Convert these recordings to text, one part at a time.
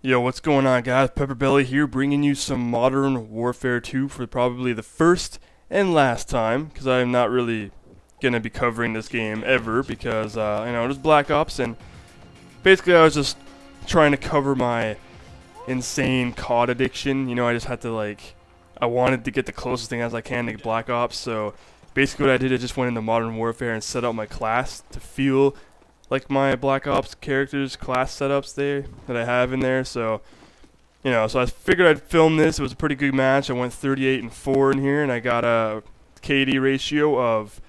Yo, what's going on, guys? Pepperbelly here, bringing you some Modern Warfare 2 for probably the first and last time, because I'm not really gonna be covering this game ever, because you know, it was Black Ops, and basically I was just trying to cover my insane COD addiction. You know, I just had to I wanted to get the closest thing as I can to Black Ops. So basically, what I did, I just went into Modern Warfare and set up my class to feel like my Black Ops characters class setups there that I have in there. So, you know, so I figured I'd film this. It was a pretty good match. I went 38-4 in here, and I got a KD ratio of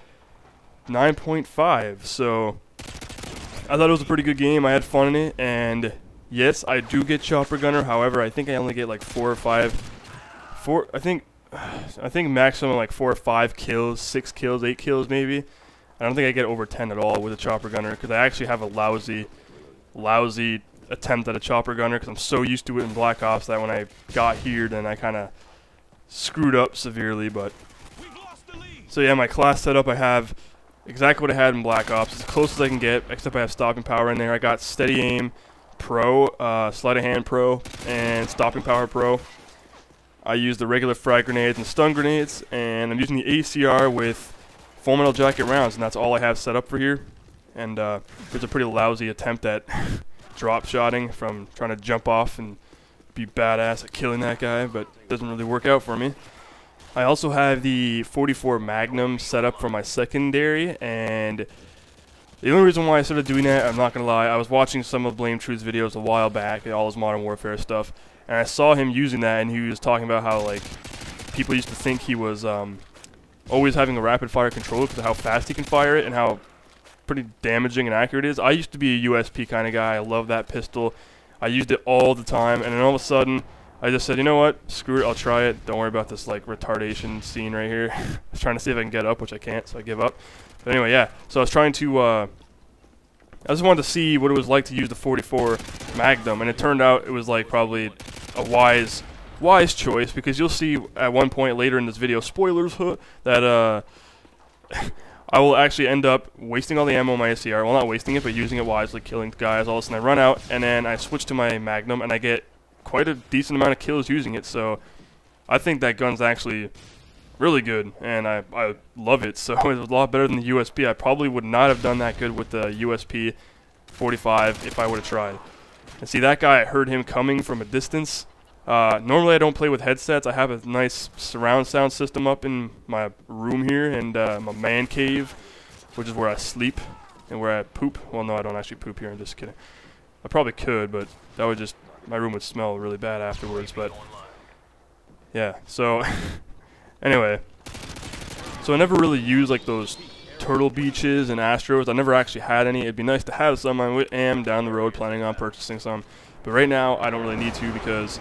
9.5. So I thought it was a pretty good game. I had fun in it, and yes, I do get chopper gunner. However, I think I only get like 4 or 5. I think maximum like 4 or 5 kills, 6 kills, 8 kills maybe. I don't think I get over 10 at all with a chopper gunner, because I actually have a lousy attempt at a chopper gunner, because I'm so used to it in Black Ops that when I got here, then I kind of screwed up severely. But so yeah, my class setup, I have exactly what I had in Black Ops, as close as I can get, except I have stopping power in there. I got steady aim pro, sleight of hand pro, and stopping power pro. I use the regular frag grenades and stun grenades, and I'm using the ACR with Full Metal Jacket rounds, and that's all I have set up for here. And there's a pretty lousy attempt at drop shotting from trying to jump off and be badass at killing that guy, but it doesn't really work out for me. I also have the 44 Magnum set up for my secondary, and the only reason why I started doing that, I'm not going to lie, I was watching some of Blame Truth's videos a while back, all his Modern Warfare stuff, and I saw him using that, and he was talking about how people used to think he was always having a rapid fire controller because of how fast he can fire it and how pretty damaging and accurate it is. I used to be a USP kind of guy. I love that pistol. I used it all the time, and then all of a sudden I just said, you know what, screw it, I'll try it. Don't worry about this retardation scene right here. I was trying to see if I can get up, which I can't, so I give up. But anyway, yeah, so I was trying to I just wanted to see what it was like to use the 44 Magnum, and it turned out it was probably a wise choice, because you'll see at one point later in this video, spoilers, that I will actually end up wasting all the ammo on my ACR. Well, not wasting it, but using it wisely, killing guys. All of a sudden I run out, and then I switch to my Magnum, and I get quite a decent amount of kills using it. So I think that gun's actually really good, and I love it. So it's a lot better than the USP. I probably would not have done that good with the USP 45 if I would have tried. And see, that guy, I heard him coming from a distance. Normally I don't play with headsets. I have a nice surround sound system up in my room here, and my man cave, which is where I sleep and where I poop. Well, no, I don't actually poop here. I'm just kidding. I probably could, but that would just, my room would smell really bad afterwards. But yeah, so anyway, so I never really use those Turtle Beaches and Astros. I never actually had any. It'd be nice to have some. I am down the road planning on purchasing some, but right now I don't really need to, because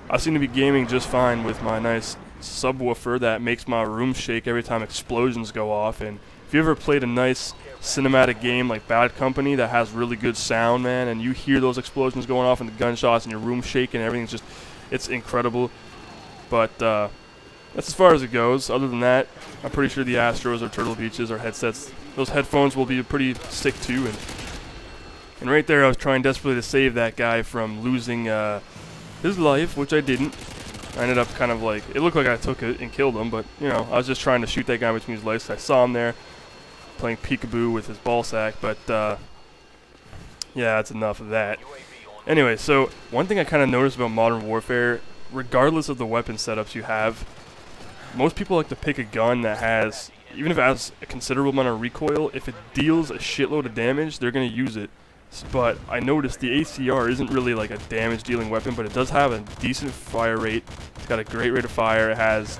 I seem to be gaming just fine with my nice subwoofer that makes my room shake every time explosions go off. And if you ever played a nice cinematic game like Bad Company that has really good sound, man, and you hear those explosions going off and the gunshots and your room shaking and everything's just, it's incredible. But that's as far as it goes. Other than that, I'm pretty sure the Astros or Turtle Beaches or headsets, those headphones will be pretty sick too. And right there I was trying desperately to save that guy from losing his life, which I didn't. I ended up kind of it looked like I took it and killed him, but you know, I was just trying to shoot that guy between his legs. I saw him there playing peekaboo with his ball sack, but yeah, that's enough of that. Anyway, so one thing I kind of noticed about Modern Warfare, regardless of the weapon setups you have, most people like to pick a gun that has, even if it has a considerable amount of recoil, if it deals a shitload of damage, they're going to use it. But I noticed the ACR isn't really a damage dealing weapon, but it does have a decent fire rate. It's got a great rate of fire. It has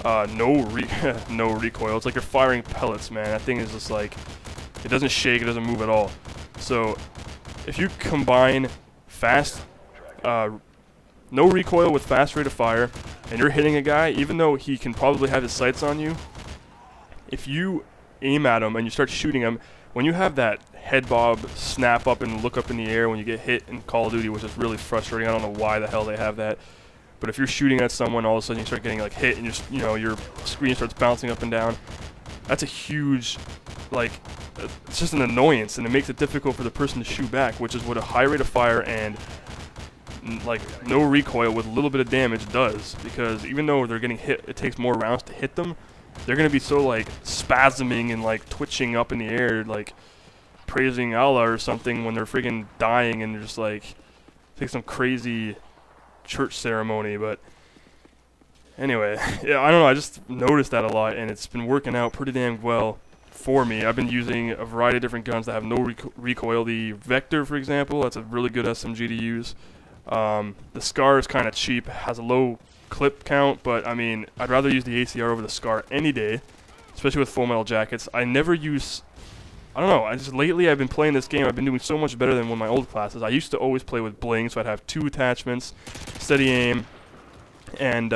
no recoil. It's like you're firing pellets, man. That thing is just it doesn't shake, it doesn't move at all. So if you combine fast, no recoil with fast rate of fire, and you're hitting a guy, even though he can probably have his sights on you, if you aim at him and you start shooting him, when you have that head bob snap up and look up in the air when you get hit in Call of Duty, which is really frustrating. I don't know why the hell they have that. But if you're shooting at someone, all of a sudden you start getting hit, and your screen starts bouncing up and down. That's a huge, it's just an annoyance, and it makes it difficult for the person to shoot back, which is what a high rate of fire and like no recoil with a little bit of damage does, because even though they're getting hit, it takes more rounds to hit them. They're gonna be so like spasming and like twitching up in the air, like praising Allah or something when they're freaking dying, and just like take some crazy church ceremony. But anyway, yeah, I don't know. I just noticed that a lot, and it's been working out pretty damn well for me. I've been using a variety of different guns that have no recoil. The Vector, for example, that's a really good SMG to use. The Scar is kind of cheap, has a low clip count, but I mean, I'd rather use the ACR over the Scar any day, especially with Full Metal Jackets. I never use, I don't know, lately I've been playing this game, I've been doing so much better than one of my old classes. I used to always play with Bling, so I'd have 2 attachments, steady aim, and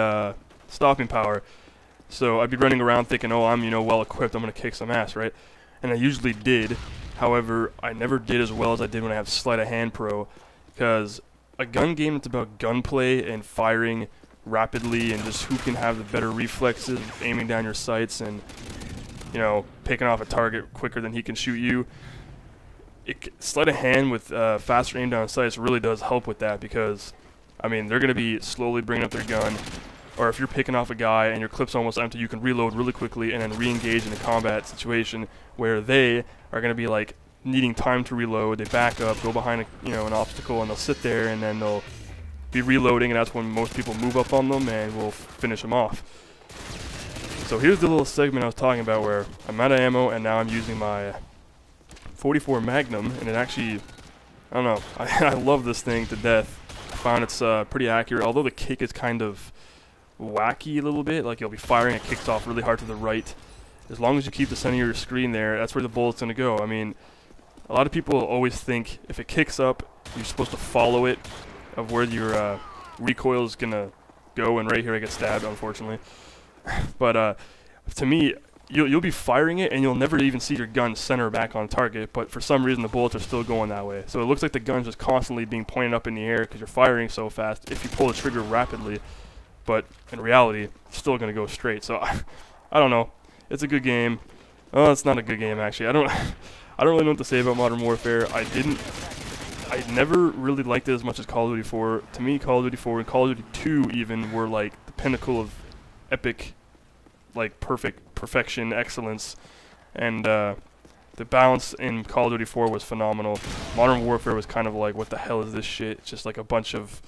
stopping power. So I'd be running around thinking, oh, I'm, well equipped, I'm going to kick some ass, right? And I usually did. However, I never did as well as I did when I have Sleight of Hand Pro, because a gun game that's about gunplay and firing rapidly and just who can have the better reflexes, aiming down your sights and, picking off a target quicker than he can shoot you. Sleight of hand with faster aim down sights really does help with that, because, I mean, they're going to be slowly bringing up their gun. Or if you're picking off a guy and your clip's almost empty, you can reload really quickly and then re-engage in a combat situation where they are going to be like needing time to reload. They back up, go behind an obstacle, and they'll sit there, and then they'll be reloading, and that's when most people move up on them and will finish them off. So here's the little segment I was talking about where I'm out of ammo, and now I'm using my 44 Magnum, and it actually, I don't know, I love this thing to death. I found it's pretty accurate, although the kick is kind of wacky a little bit. Like, you'll be firing, it kicks off really hard to the right. As long as you keep the center of your screen there, that's where the bullet's going to go. I mean, a lot of people always think if it kicks up, you're supposed to follow it of where your recoil is going to go, and right here I get stabbed, unfortunately. But to me, you'll be firing it, and you'll never even see your gun center back on target, but for some reason the bullets are still going that way. So it looks like the gun's just constantly being pointed up in the air because you're firing so fast if you pull the trigger rapidly. But in reality, it's still going to go straight. So I don't know. It's a good game. Oh, it's not a good game, actually. I don't really know what to say about Modern Warfare. I never really liked it as much as Call of Duty 4. To me, Call of Duty 4 and Call of Duty 2 even were like the pinnacle of epic, like perfection, excellence. And the balance in Call of Duty 4 was phenomenal. Modern Warfare was kind of like, what the hell is this shit? It's just like a bunch of,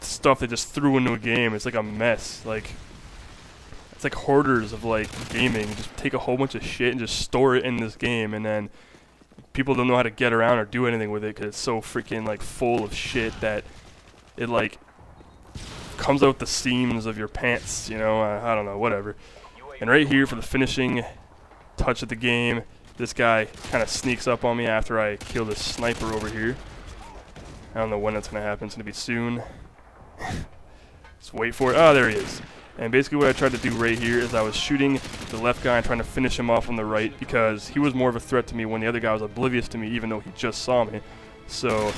stuff they just threw into a game. It's like a mess. Like, it's like hoarders of like gaming. Just take a whole bunch of shit and just store it in this game, and then people don't know how to get around or do anything with it because it's so freaking like full of shit that it like comes out the seams of your pants. I don't know, whatever. And right here for the finishing touch of the game, this guy kind of sneaks up on me after I kill this sniper over here. I don't know when that's gonna happen. It's gonna be soon. Just wait for it. Oh, there he is. And basically what I tried to do right here is I was shooting the left guy and trying to finish him off on the right, because he was more of a threat to me when the other guy was oblivious to me, even though he just saw me. So,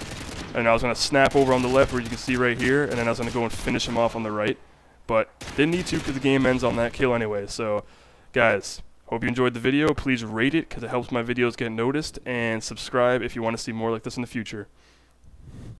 and I was going to snap over on the left, where you can see right here, and then I was going to go and finish him off on the right. But didn't need to, because the game ends on that kill anyway. So, guys, hope you enjoyed the video. Please rate it, because it helps my videos get noticed, and subscribe if you want to see more like this in the future.